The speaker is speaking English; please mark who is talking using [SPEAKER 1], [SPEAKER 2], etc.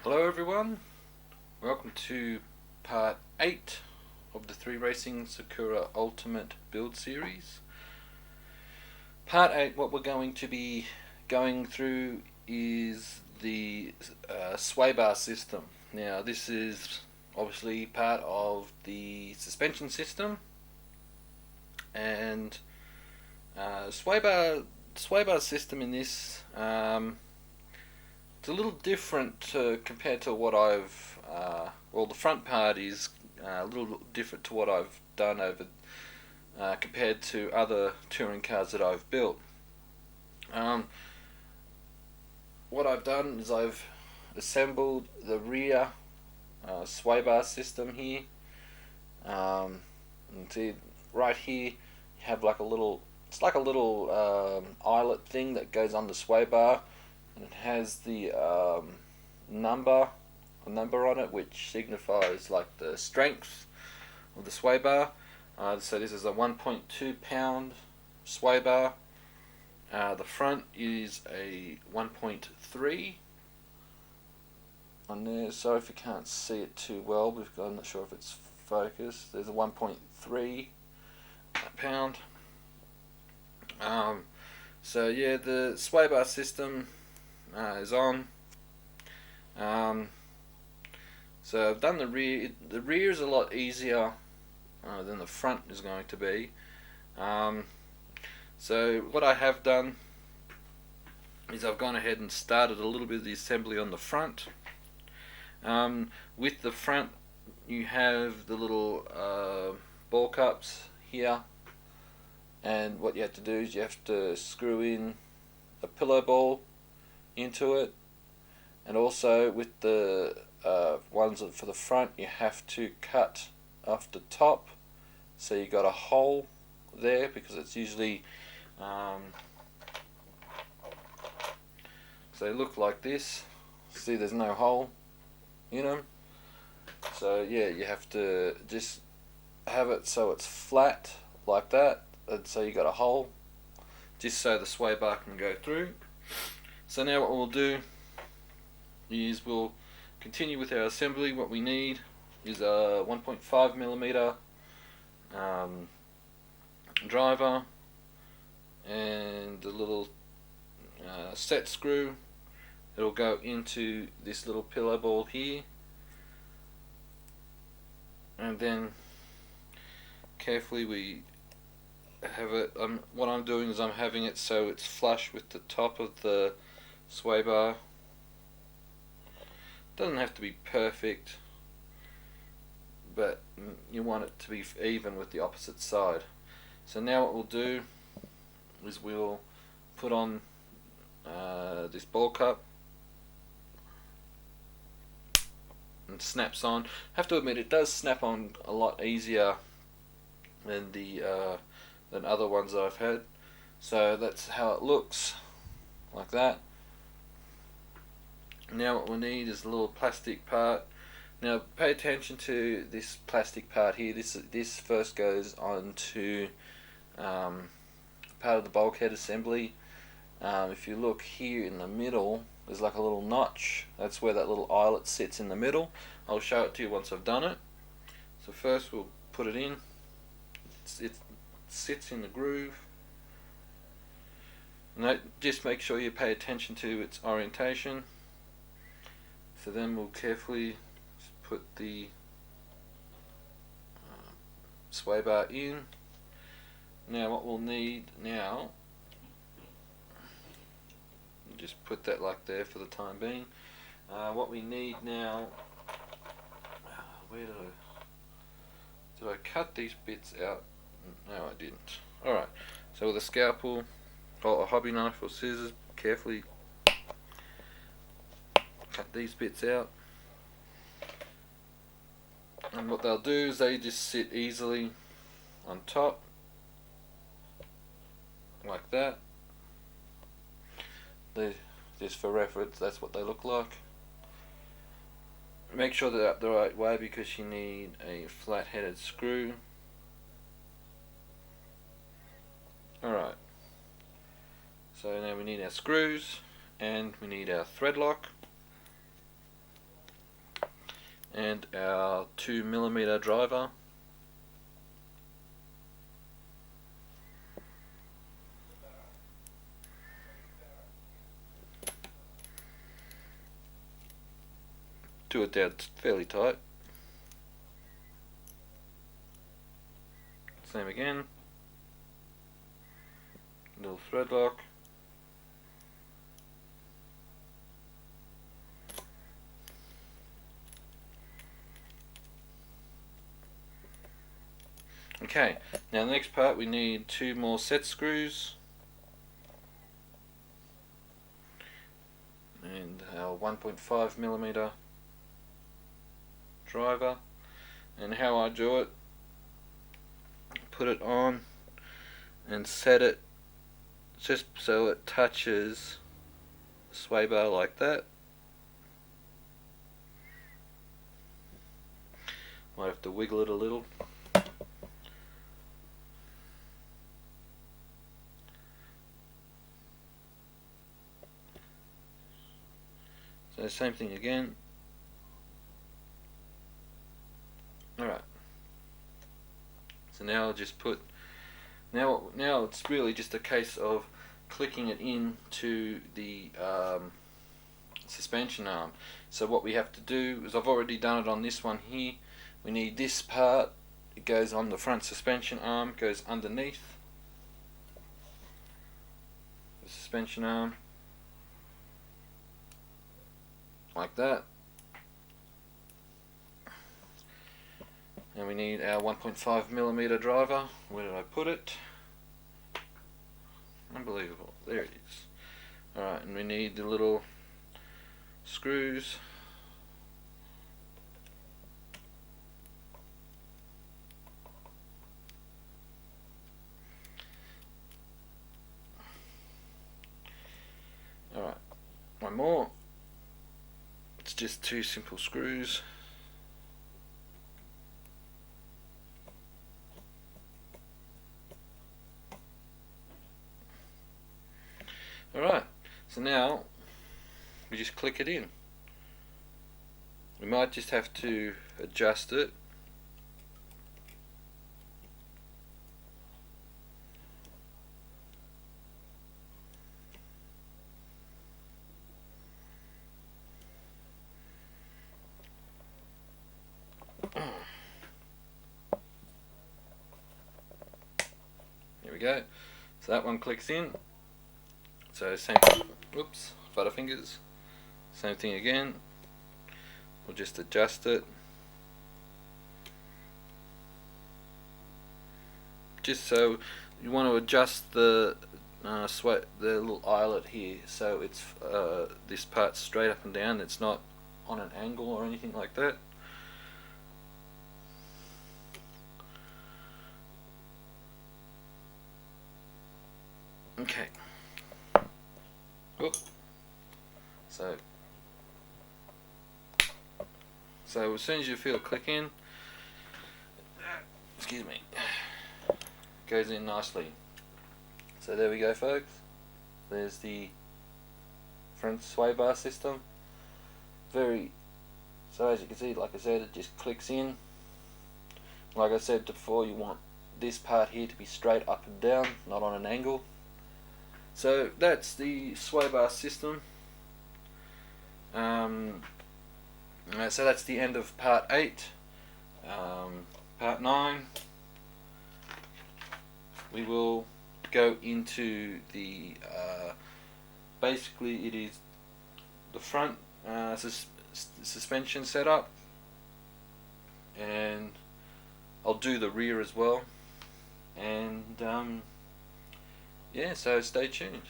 [SPEAKER 1] Hello everyone, welcome to part 8 of the 3Racing Sakura Ultimate Build Series. Part 8, what we're going to be going through is the sway bar system. Now this is obviously part of the suspension system, and sway bar system in this it's a little different compared to what I've well, the front part is a little different to what I've done over compared to other touring cars that I've built. What I've done is I've assembled the rear sway bar system here. And see, right here you have like a little, it's like a little eyelet thing that goes on the sway bar, and it has the number on it, which signifies like the strength of the sway bar. So this is a 1.2 pound sway bar. The front is a 1.3 on there. Sorry if you can't see it too well, because I'm not sure if it's focused. There's a 1.3 pound. So yeah, the sway bar system is on. So I've done the rear. The rear is a lot easier than the front is going to be. So what I have done is I've gone ahead and started a little bit of the assembly on the front. With the front, you have the little ball cups here, and what you have to do is you have to screw in a pillow ball into it, and also with the ones for the front, you have to cut off the top, so you got a hole there, because it's usually so they look like this. See, there's no hole in them. So yeah, you have to just have it so it's flat like that, and so you got a hole just so the sway bar can go through. So now what we'll do is we'll continue with our assembly. What we need is a 1.5mm driver and a little set screw. It'll go into this little pillow ball here, and then carefully we have it. What I'm doing is I'm having it so it's flush with the top of the sway bar. Doesn't have to be perfect, but you want it to be even with the opposite side. So now what we'll do is we'll put on this ball cup, and snaps on. I have to admit, it does snap on a lot easier than the than other ones that I've had. So that's how it looks, like that. Now what we need is a little plastic part. Now pay attention to this plastic part here. This first goes on to part of the bulkhead assembly. If you look here in the middle, there's like a little notch. That's where that little eyelet sits in the middle. I'll show it to you once I've done it. So first we'll put it in. It sits in the groove. And just make sure you pay attention to its orientation. So then we'll carefully put the sway bar in. Now what we'll need now, just put that like there for the time being. What we need now, where did I cut these bits out? No, I didn't. Alright, so with a scalpel or a hobby knife or scissors, carefully cut these bits out. And what they'll do is they just sit easily on top, like that. Just for reference, that's what they look like. Make sure they're up the right way, because you need a flat-headed screw. Alright, so now we need our screws, and we need our thread lock. and our 2mm driver. Do it down fairly tight. Same again. Little thread lock. Okay, now the next part we need 2 more set screws and our 1.5mm driver. And how I do it, put it on and set it just so it touches the sway bar like that. Might have to wiggle it a little. So same thing again. Alright. So now I'll just put, now it's really just a case of clicking it into the suspension arm. So what we have to do is, I've already done it on this one here. We need this part, it goes on the front suspension arm, goes underneath the suspension arm, like that. And we need our 1.5mm driver. Where did I put it? Unbelievable, there it is. Alright, and we need the little screws. Alright, one more. It's just 2 simple screws. Alright, so now we just click it in. We might just have to adjust it. There we go. So that one clicks in. So same, whoops, butterfingers. Same thing again. We'll just adjust it. Just so you want to adjust the the little eyelet here, so it's this part's straight up and down. It's not on an angle or anything like that. Okay. Oop. So as soon as you feel it click in, excuse me, goes in nicely. So there we go, folks. There's the front sway bar system. So as you can see, like I said, it just clicks in. Like I said before, you want this part here to be straight up and down, not on an angle. So that's the sway bar system. So that's the end of part 8. Part 9, we will go into the basically it is the front suspension setup, and I'll do the rear as well, and yeah, so stay tuned.